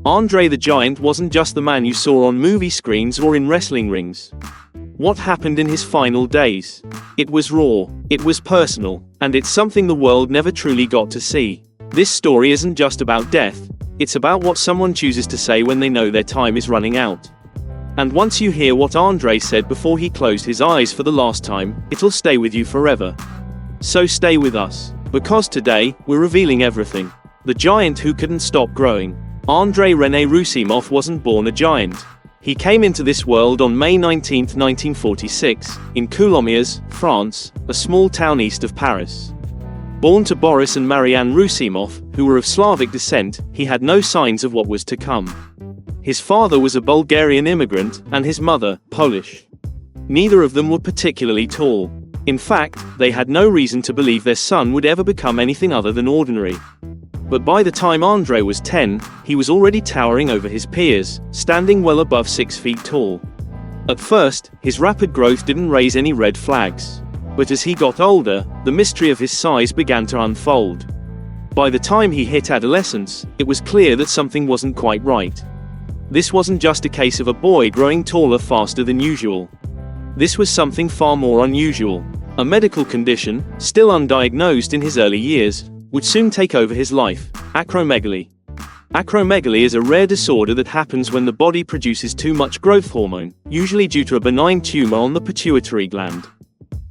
André the Giant wasn't just the man you saw on movie screens or in wrestling rings. What happened in his final days? It was raw, it was personal, and it's something the world never truly got to see. This story isn't just about death, it's about what someone chooses to say when they know their time is running out. And once you hear what André said before he closed his eyes for the last time, it'll stay with you forever. So stay with us, because today, we're revealing everything. The giant who couldn't stop growing. André René Roussimoff wasn't born a giant. He came into this world on May 19, 1946, in Coulommiers, France, a small town east of Paris. Born to Boris and Marianne Roussimoff, who were of Slavic descent, he had no signs of what was to come. His father was a Bulgarian immigrant, and his mother, Polish. Neither of them were particularly tall. In fact, they had no reason to believe their son would ever become anything other than ordinary. But by the time André was 10, he was already towering over his peers, standing well above 6 feet tall. At first, his rapid growth didn't raise any red flags. But as he got older, the mystery of his size began to unfold. By the time he hit adolescence, it was clear that something wasn't quite right. This wasn't just a case of a boy growing taller faster than usual. This was something far more unusual. A medical condition, still undiagnosed in his early years, would soon take over his life: acromegaly. Acromegaly is a rare disorder that happens when the body produces too much growth hormone, usually due to a benign tumor on the pituitary gland.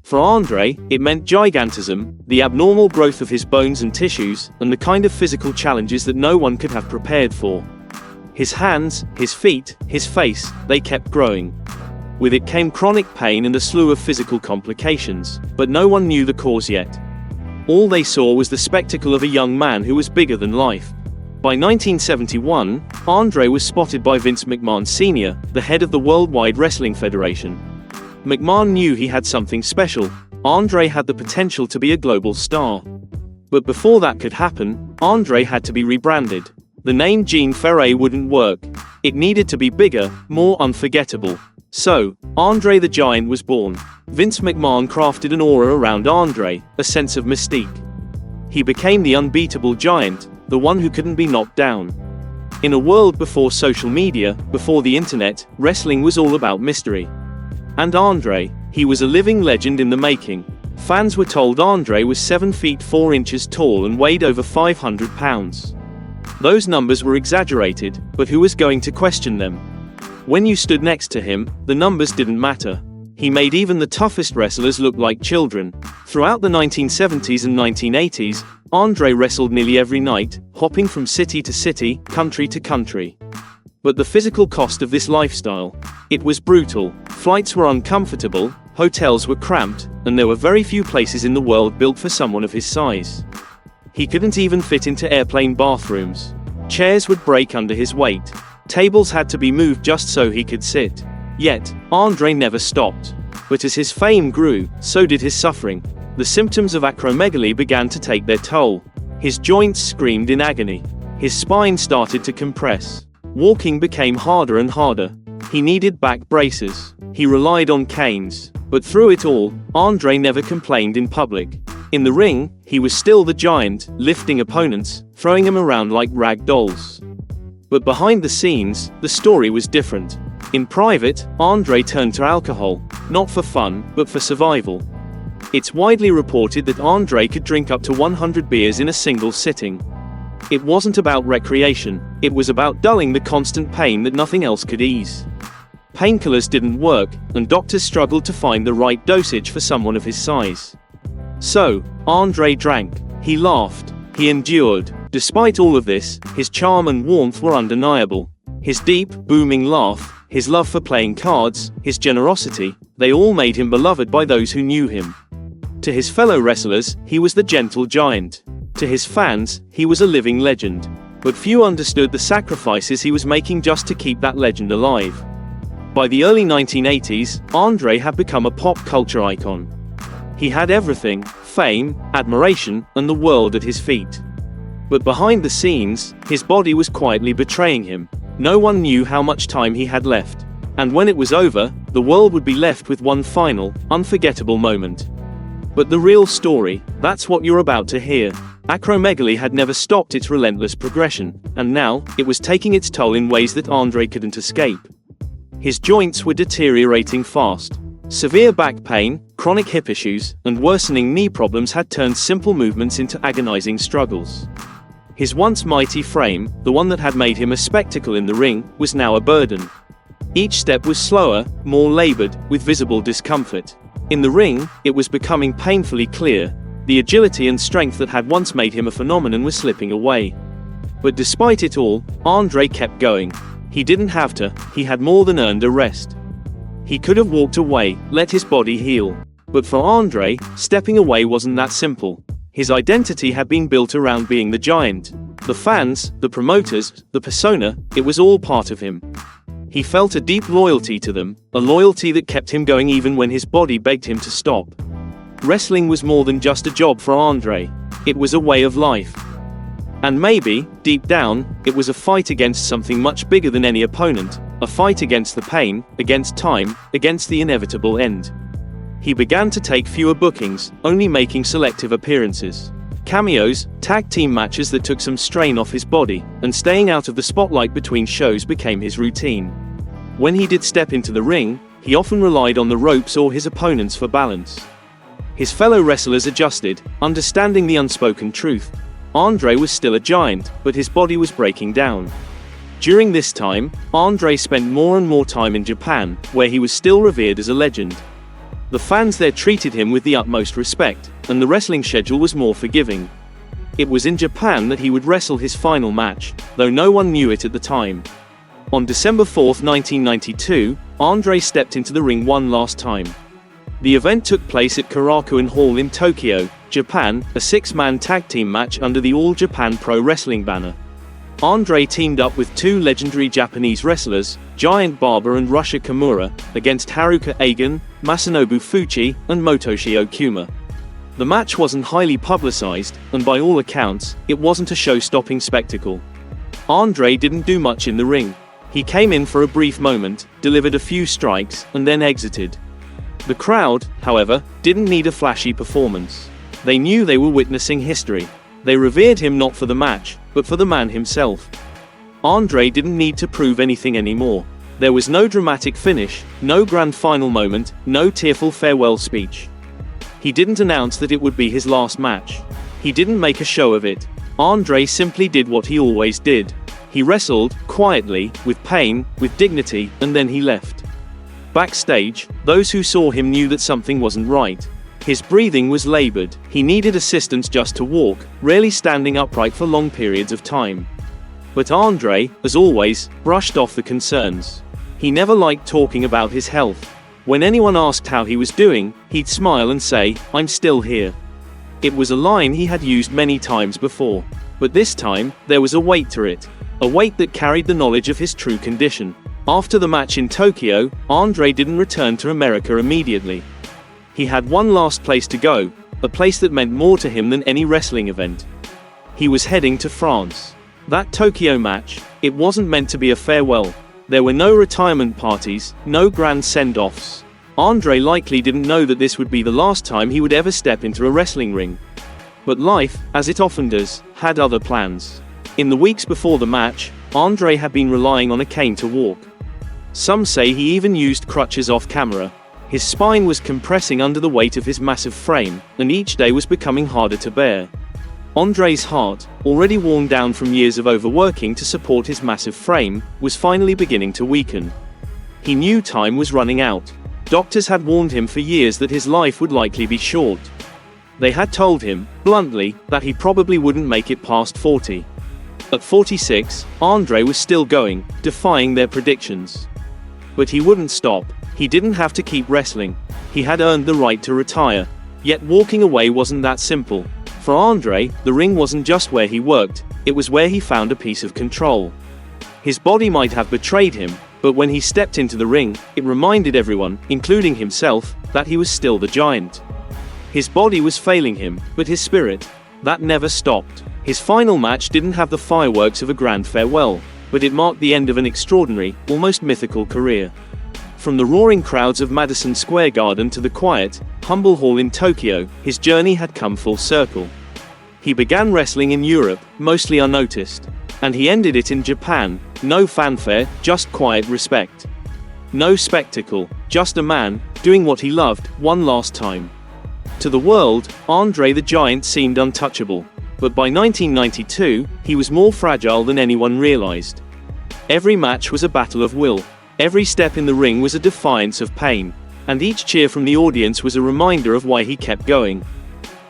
For André, it meant gigantism, the abnormal growth of his bones and tissues, and the kind of physical challenges that no one could have prepared for. His hands, his feet, his face, they kept growing. With it came chronic pain and a slew of physical complications, but no one knew the cause yet. All they saw was the spectacle of a young man who was bigger than life. By 1971, André was spotted by Vince McMahon Sr., the head of the Worldwide Wrestling Federation. McMahon knew he had something special. André had the potential to be a global star. But before that could happen, André had to be rebranded. The name Jean Ferret wouldn't work. It needed to be bigger, more unforgettable. So, André the Giant was born. Vince McMahon crafted an aura around André, a sense of mystique. He became the unbeatable giant, the one who couldn't be knocked down. In a world before social media, before the internet, wrestling was all about mystery. And André, he was a living legend in the making. Fans were told André was 7 feet 4 inches tall and weighed over 500 pounds. Those numbers were exaggerated, but who was going to question them? When you stood next to him, the numbers didn't matter. He made even the toughest wrestlers look like children. Throughout the 1970s and 1980s, André wrestled nearly every night, hopping from city to city, country to country. But the physical cost of this lifestyle, it was brutal. Flights were uncomfortable, hotels were cramped, and there were very few places in the world built for someone of his size. He couldn't even fit into airplane bathrooms. Chairs would break under his weight. Tables had to be moved just so he could sit. Yet, André never stopped. But as his fame grew, so did his suffering. The symptoms of acromegaly began to take their toll. His joints screamed in agony. His spine started to compress. Walking became harder and harder. He needed back braces. He relied on canes. But through it all, André never complained in public. In the ring, he was still the giant, lifting opponents, throwing them around like rag dolls. But behind the scenes, the story was different. In private, André turned to alcohol, not for fun, but for survival. It's widely reported that André could drink up to 100 beers in a single sitting. It wasn't about recreation, it was about dulling the constant pain that nothing else could ease. Painkillers didn't work, and doctors struggled to find the right dosage for someone of his size. So, André drank, he laughed, he endured. Despite all of this, his charm and warmth were undeniable. His deep, booming laugh, his love for playing cards, his generosity, they all made him beloved by those who knew him. To his fellow wrestlers, he was the gentle giant. To his fans, he was a living legend. But few understood the sacrifices he was making just to keep that legend alive. By the early 1980s, André had become a pop culture icon. He had everything: fame, admiration, and the world at his feet. But behind the scenes, his body was quietly betraying him. No one knew how much time he had left. And when it was over, the world would be left with one final, unforgettable moment. But the real story, that's what you're about to hear. Acromegaly had never stopped its relentless progression, and now, it was taking its toll in ways that André couldn't escape. His joints were deteriorating fast. Severe back pain, chronic hip issues, and worsening knee problems had turned simple movements into agonizing struggles. His once mighty frame, the one that had made him a spectacle in the ring, was now a burden. Each step was slower, more labored, with visible discomfort. In the ring, it was becoming painfully clear. The agility and strength that had once made him a phenomenon was slipping away. But despite it all, André kept going. He didn't have to, he had more than earned a rest. He could have walked away, let his body heal. But for André, stepping away wasn't that simple. His identity had been built around being the Giant. The fans, the promoters, the persona, it was all part of him. He felt a deep loyalty to them, a loyalty that kept him going even when his body begged him to stop. Wrestling was more than just a job for André. It was a way of life. And maybe, deep down, it was a fight against something much bigger than any opponent, a fight against the pain, against time, against the inevitable end. He began to take fewer bookings, only making selective appearances. Cameos, tag team matches that took some strain off his body, and staying out of the spotlight between shows became his routine. When he did step into the ring, he often relied on the ropes or his opponents for balance. His fellow wrestlers adjusted, understanding the unspoken truth. André was still a giant, but his body was breaking down. During this time, André spent more and more time in Japan, where he was still revered as a legend. The fans there treated him with the utmost respect, and the wrestling schedule was more forgiving. It was in Japan that he would wrestle his final match, though no one knew it at the time. On December 4, 1992, André stepped into the ring one last time. The event took place at Korakuen Hall in Tokyo, Japan, a six-man tag team match under the All Japan Pro Wrestling banner. André teamed up with two legendary Japanese wrestlers, Giant Baba and Rusher Kimura, against Haruka Agen, Masanobu Fuchi, and Motoshi Okuma. The match wasn't highly publicized, and by all accounts, it wasn't a show-stopping spectacle. André didn't do much in the ring. He came in for a brief moment, delivered a few strikes, and then exited. The crowd, however, didn't need a flashy performance. They knew they were witnessing history. They revered him not for the match, but for the man himself. André didn't need to prove anything anymore. There was no dramatic finish, no grand final moment, no tearful farewell speech. He didn't announce that it would be his last match. He didn't make a show of it. André simply did what he always did. He wrestled, quietly, with pain, with dignity, and then he left. Backstage, those who saw him knew that something wasn't right. His breathing was labored. He needed assistance just to walk, rarely standing upright for long periods of time. But André, as always, brushed off the concerns. He never liked talking about his health. When anyone asked how he was doing, he'd smile and say, "I'm still here." It was a line he had used many times before. But this time, there was a weight to it. A weight that carried the knowledge of his true condition. After the match in Tokyo, André didn't return to America immediately. He had one last place to go, a place that meant more to him than any wrestling event. He was heading to France. That Tokyo match, it wasn't meant to be a farewell. There were no retirement parties, no grand send-offs. André likely didn't know that this would be the last time he would ever step into a wrestling ring. But life, as it often does, had other plans. In the weeks before the match, André had been relying on a cane to walk. Some say he even used crutches off camera. His spine was compressing under the weight of his massive frame, and each day was becoming harder to bear. André's heart, already worn down from years of overworking to support his massive frame, was finally beginning to weaken. He knew time was running out. Doctors had warned him for years that his life would likely be short. They had told him, bluntly, that he probably wouldn't make it past 40. At 46, André was still going, defying their predictions. But he wouldn't stop. He didn't have to keep wrestling. He had earned the right to retire. Yet walking away wasn't that simple. For André, the ring wasn't just where he worked, it was where he found a piece of control. His body might have betrayed him, but when he stepped into the ring, it reminded everyone, including himself, that he was still the Giant. His body was failing him, but his spirit, that never stopped. His final match didn't have the fireworks of a grand farewell, but it marked the end of an extraordinary, almost mythical career. From the roaring crowds of Madison Square Garden to the quiet, humble hall in Tokyo, his journey had come full circle. He began wrestling in Europe, mostly unnoticed. And he ended it in Japan, no fanfare, just quiet respect. No spectacle, just a man, doing what he loved, one last time. To the world, André the Giant seemed untouchable. But by 1992, he was more fragile than anyone realized. Every match was a battle of will. Every step in the ring was a defiance of pain. And each cheer from the audience was a reminder of why he kept going.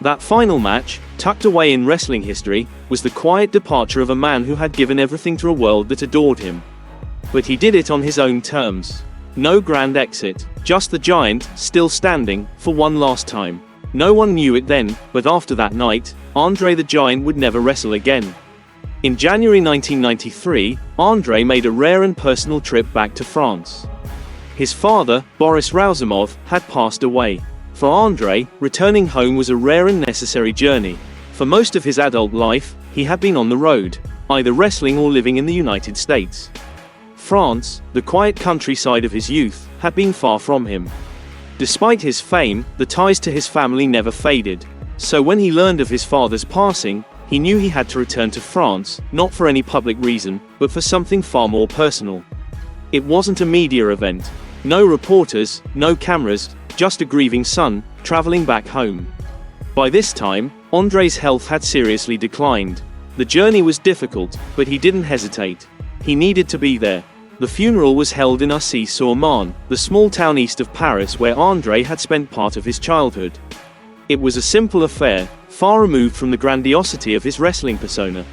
That final match, tucked away in wrestling history, was the quiet departure of a man who had given everything to a world that adored him. But he did it on his own terms. No grand exit, just the Giant, still standing, for one last time. No one knew it then, but after that night, André the Giant would never wrestle again. In January 1993, André made a rare and personal trip back to France. His father, Boris Rausumov, had passed away. For André, returning home was a rare and necessary journey. For most of his adult life, he had been on the road, either wrestling or living in the United States. France, the quiet countryside of his youth, had been far from him. Despite his fame, the ties to his family never faded. So when he learned of his father's passing, he knew he had to return to France, not for any public reason, but for something far more personal. It wasn't a media event. No reporters, no cameras, just a grieving son, traveling back home. By this time, André's health had seriously declined. The journey was difficult, but he didn't hesitate. He needed to be there. The funeral was held in Assy-sur-Marne, the small town east of Paris where André had spent part of his childhood. It was a simple affair, far removed from the grandiosity of his wrestling persona.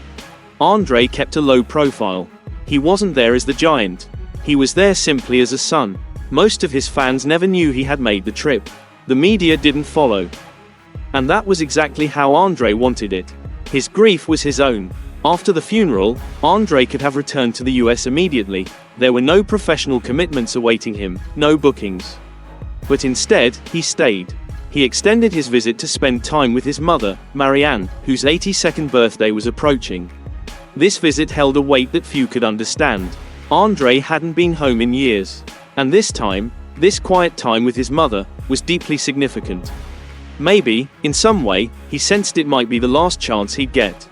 André kept a low profile. He wasn't there as the Giant. He was there simply as a son. Most of his fans never knew he had made the trip. The media didn't follow. And that was exactly how André wanted it. His grief was his own. After the funeral, André could have returned to the US immediately. There were no professional commitments awaiting him, no bookings. But instead, he stayed. He extended his visit to spend time with his mother, Marianne, whose 82nd birthday was approaching. This visit held a weight that few could understand. André hadn't been home in years. And this time, this quiet time with his mother, was deeply significant. Maybe, in some way, he sensed it might be the last chance he'd get.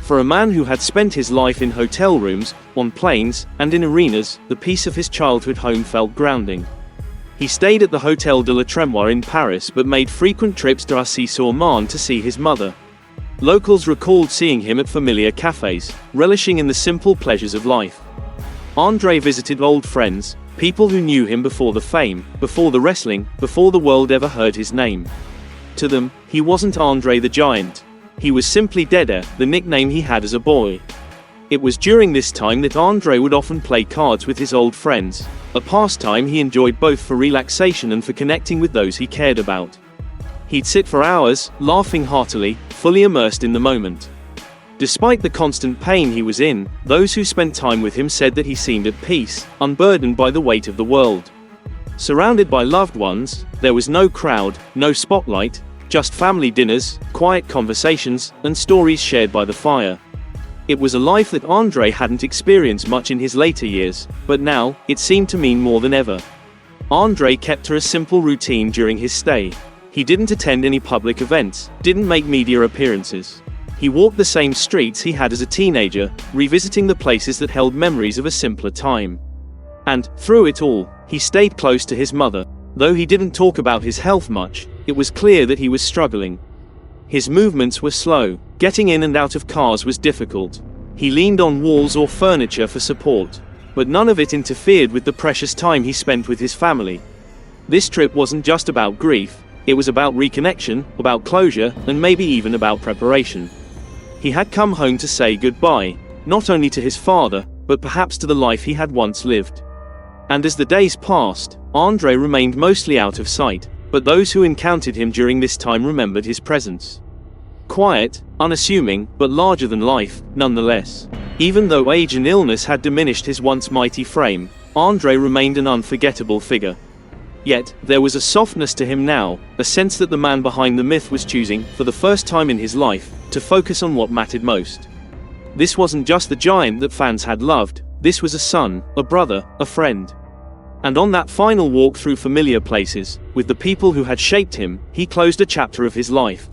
For a man who had spent his life in hotel rooms, on planes, and in arenas, the peace of his childhood home felt grounding. He stayed at the Hôtel de la Trémoire in Paris but made frequent trips to Assy-sur-Marne to see his mother. Locals recalled seeing him at familiar cafes, relishing in the simple pleasures of life. André visited old friends, people who knew him before the fame, before the wrestling, before the world ever heard his name. To them, he wasn't André the Giant. He was simply Dede, the nickname he had as a boy. It was during this time that André would often play cards with his old friends, a pastime he enjoyed both for relaxation and for connecting with those he cared about. He'd sit for hours, laughing heartily, fully immersed in the moment. Despite the constant pain he was in, those who spent time with him said that he seemed at peace, unburdened by the weight of the world. Surrounded by loved ones, there was no crowd, no spotlight, just family dinners, quiet conversations, and stories shared by the fire. It was a life that André hadn't experienced much in his later years, but now, it seemed to mean more than ever. André kept to a simple routine during his stay. He didn't attend any public events, didn't make media appearances. He walked the same streets he had as a teenager, revisiting the places that held memories of a simpler time. And, through it all, he stayed close to his mother. Though he didn't talk about his health much, it was clear that he was struggling. His movements were slow, getting in and out of cars was difficult. He leaned on walls or furniture for support, but none of it interfered with the precious time he spent with his family. This trip wasn't just about grief, it was about reconnection, about closure, and maybe even about preparation. He had come home to say goodbye, not only to his father, but perhaps to the life he had once lived. And as the days passed, André remained mostly out of sight, but those who encountered him during this time remembered his presence. Quiet, unassuming, but larger than life, nonetheless. Even though age and illness had diminished his once mighty frame, André remained an unforgettable figure. Yet, there was a softness to him now, a sense that the man behind the myth was choosing, for the first time in his life, to focus on what mattered most. This wasn't just the Giant that fans had loved, this was a son, a brother, a friend. And on that final walk through familiar places, with the people who had shaped him, he closed a chapter of his life.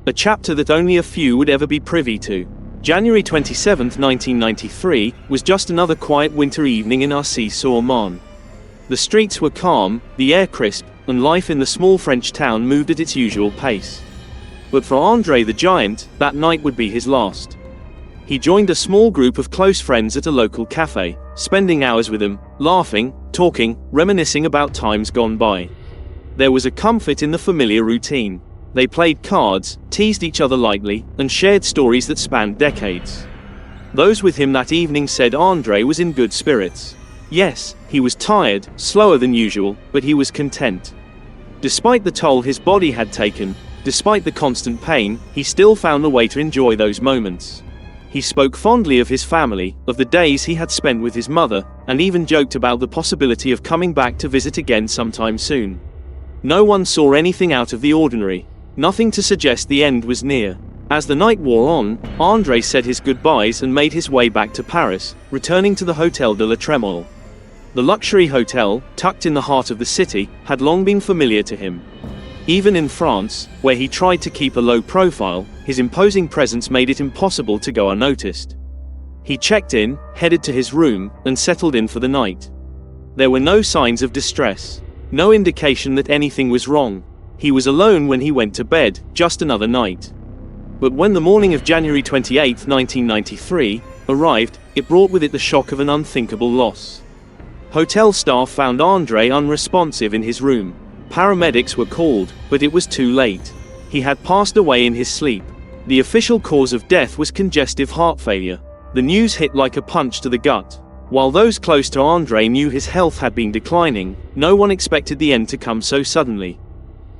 A chapter that only a few would ever be privy to. January 27, 1993, was just another quiet winter evening in Arcis-sur-Marne. The streets were calm, the air crisp, and life in the small French town moved at its usual pace. But for André the Giant, that night would be his last. He joined a small group of close friends at a local cafe, spending hours with them, laughing, talking, reminiscing about times gone by. There was a comfort in the familiar routine. They played cards, teased each other lightly, and shared stories that spanned decades. Those with him that evening said André was in good spirits. Yes, he was tired, slower than usual, but he was content. Despite the toll his body had taken, despite the constant pain, he still found a way to enjoy those moments. He spoke fondly of his family, of the days he had spent with his mother, and even joked about the possibility of coming back to visit again sometime soon. No one saw anything out of the ordinary. Nothing to suggest the end was near. As the night wore on, André said his goodbyes and made his way back to Paris, returning to the Hôtel de la Trémole. The luxury hotel, tucked in the heart of the city, had long been familiar to him. Even in France, where he tried to keep a low profile, his imposing presence made it impossible to go unnoticed. He checked in, headed to his room, and settled in for the night. There were no signs of distress, no indication that anything was wrong. He was alone when he went to bed, just another night. But when the morning of January 28, 1993, arrived, it brought with it the shock of an unthinkable loss. Hotel staff found André unresponsive in his room. Paramedics were called, but it was too late. He had passed away in his sleep. The official cause of death was congestive heart failure. The news hit like a punch to the gut. While those close to André knew his health had been declining, no one expected the end to come so suddenly.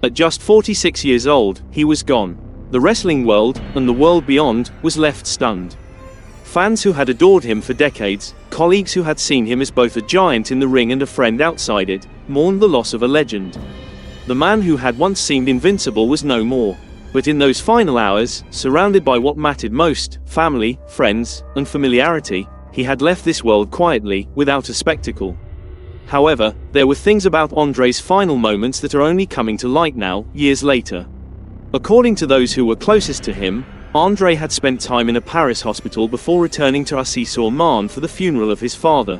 At just 46 years old, he was gone. The wrestling world, and the world beyond, was left stunned. Fans who had adored him for decades, colleagues who had seen him as both a giant in the ring and a friend outside it, mourned the loss of a legend. The man who had once seemed invincible was no more. But in those final hours, surrounded by what mattered most, family, friends, and familiarity, he had left this world quietly, without a spectacle. However, there were things about André's final moments that are only coming to light now, years later. According to those who were closest to him, André had spent time in a Paris hospital before returning to Arcis-sur-Marne for the funeral of his father.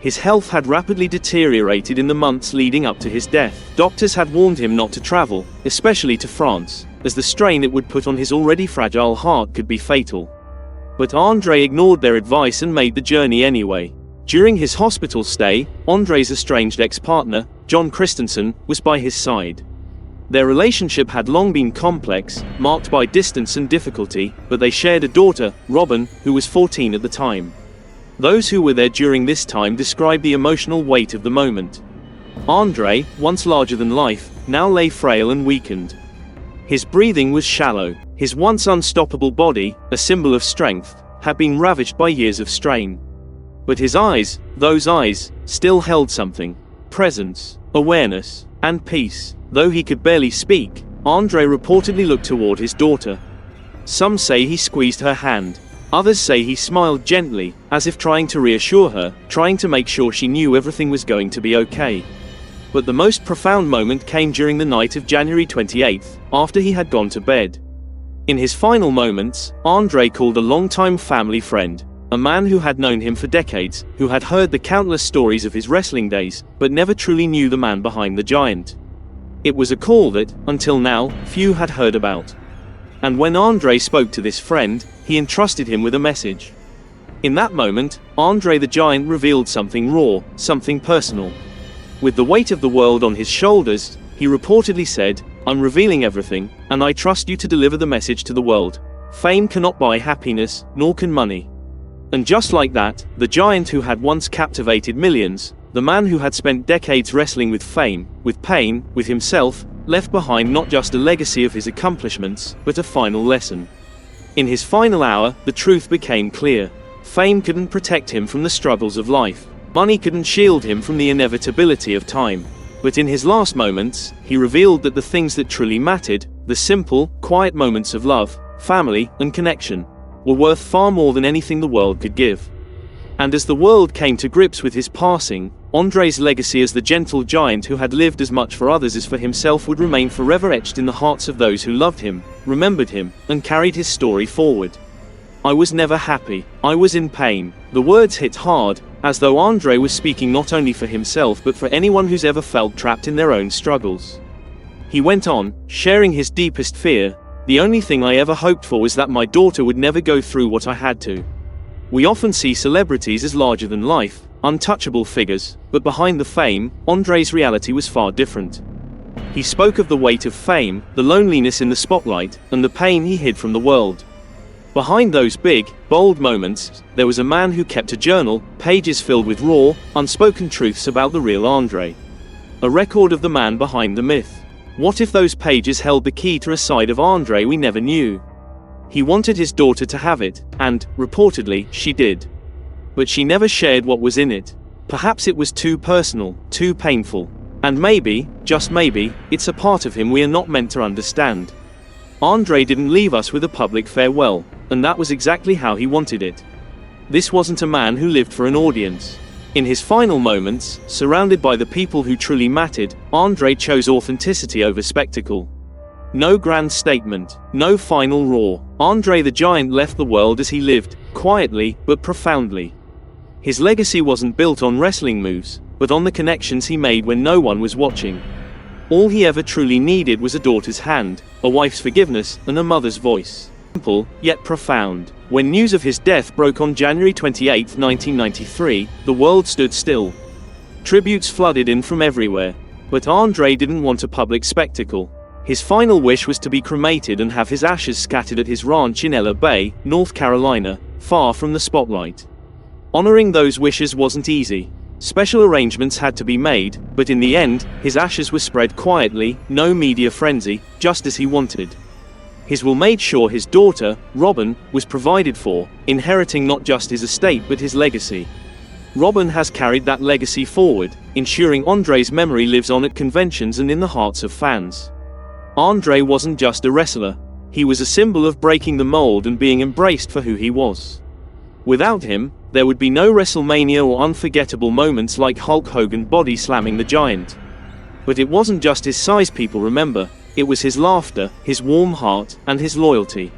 His health had rapidly deteriorated in the months leading up to his death. Doctors had warned him not to travel, especially to France, as the strain it would put on his already fragile heart could be fatal. But André ignored their advice and made the journey anyway. During his hospital stay, André's estranged ex-partner, John Christensen, was by his side. Their relationship had long been complex, marked by distance and difficulty, but they shared a daughter, Robin, who was 14 at the time. Those who were there during this time described the emotional weight of the moment. André, once larger than life, now lay frail and weakened. His breathing was shallow. His once unstoppable body, a symbol of strength, had been ravaged by years of strain. But his eyes, those eyes, still held something. Presence, awareness, and peace. Though he could barely speak, André reportedly looked toward his daughter. Some say he squeezed her hand. Others say he smiled gently, as if trying to reassure her, trying to make sure she knew everything was going to be okay. But the most profound moment came during the night of January 28th, after he had gone to bed. In his final moments, André called a longtime family friend, a man who had known him for decades, who had heard the countless stories of his wrestling days, but never truly knew the man behind the giant. It was a call that, until now, few had heard about. And when André spoke to this friend, he entrusted him with a message. In that moment, André the Giant revealed something raw, something personal. With the weight of the world on his shoulders, he reportedly said, "I'm revealing everything, and I trust you to deliver the message to the world. Fame cannot buy happiness, nor can money." And just like that, the giant who had once captivated millions, the man who had spent decades wrestling with fame, with pain, with himself, left behind not just a legacy of his accomplishments, but a final lesson. In his final hour, the truth became clear. Fame couldn't protect him from the struggles of life. Money couldn't shield him from the inevitability of time. But in his last moments, he revealed that the things that truly mattered, the simple, quiet moments of love, family, and connection, were worth far more than anything the world could give. And as the world came to grips with his passing, André's legacy as the gentle giant who had lived as much for others as for himself would remain forever etched in the hearts of those who loved him, remembered him, and carried his story forward. I was never happy. I was in pain. The words hit hard, as though André was speaking not only for himself but for anyone who's ever felt trapped in their own struggles. He went on, sharing his deepest fear. The only thing I ever hoped for was that my daughter would never go through what I had to. We often see celebrities as larger than life, untouchable figures, but behind the fame, André's reality was far different. He spoke of the weight of fame, the loneliness in the spotlight, and the pain he hid from the world. Behind those big, bold moments, there was a man who kept a journal, pages filled with raw, unspoken truths about the real André. A record of the man behind the myth. What if those pages held the key to a side of André we never knew? He wanted his daughter to have it, and, reportedly, she did. But she never shared what was in it. Perhaps it was too personal, too painful. And maybe, just maybe, it's a part of him we are not meant to understand. André didn't leave us with a public farewell, and that was exactly how he wanted it. This wasn't a man who lived for an audience. In his final moments, surrounded by the people who truly mattered, André chose authenticity over spectacle. No grand statement, no final roar. André the Giant left the world as he lived, quietly, but profoundly. His legacy wasn't built on wrestling moves, but on the connections he made when no one was watching. All he ever truly needed was a daughter's hand, a wife's forgiveness, and a mother's voice. Simple, yet profound. When news of his death broke on January 28, 1993, the world stood still. Tributes flooded in from everywhere. But André didn't want a public spectacle. His final wish was to be cremated and have his ashes scattered at his ranch in Ella Bay, North Carolina, far from the spotlight. Honoring those wishes wasn't easy. Special arrangements had to be made, but in the end, his ashes were spread quietly, no media frenzy, just as he wanted. His will made sure his daughter, Robin, was provided for, inheriting not just his estate but his legacy. Robin has carried that legacy forward, ensuring André's memory lives on at conventions and in the hearts of fans. André wasn't just a wrestler. He was a symbol of breaking the mold and being embraced for who he was. Without him, there would be no WrestleMania or unforgettable moments like Hulk Hogan body slamming the Giant. But it wasn't just his size people remember, it was his laughter, his warm heart, and his loyalty.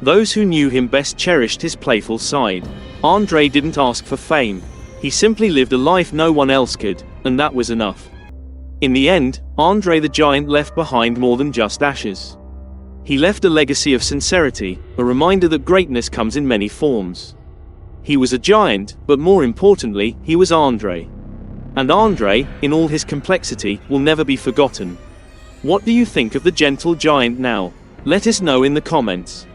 Those who knew him best cherished his playful side. André didn't ask for fame. He simply lived a life no one else could, and that was enough. In the end, André the Giant left behind more than just ashes. He left a legacy of sincerity, a reminder that greatness comes in many forms. He was a giant, but more importantly, he was André. And André, in all his complexity, will never be forgotten. What do you think of the gentle giant now? Let us know in the comments.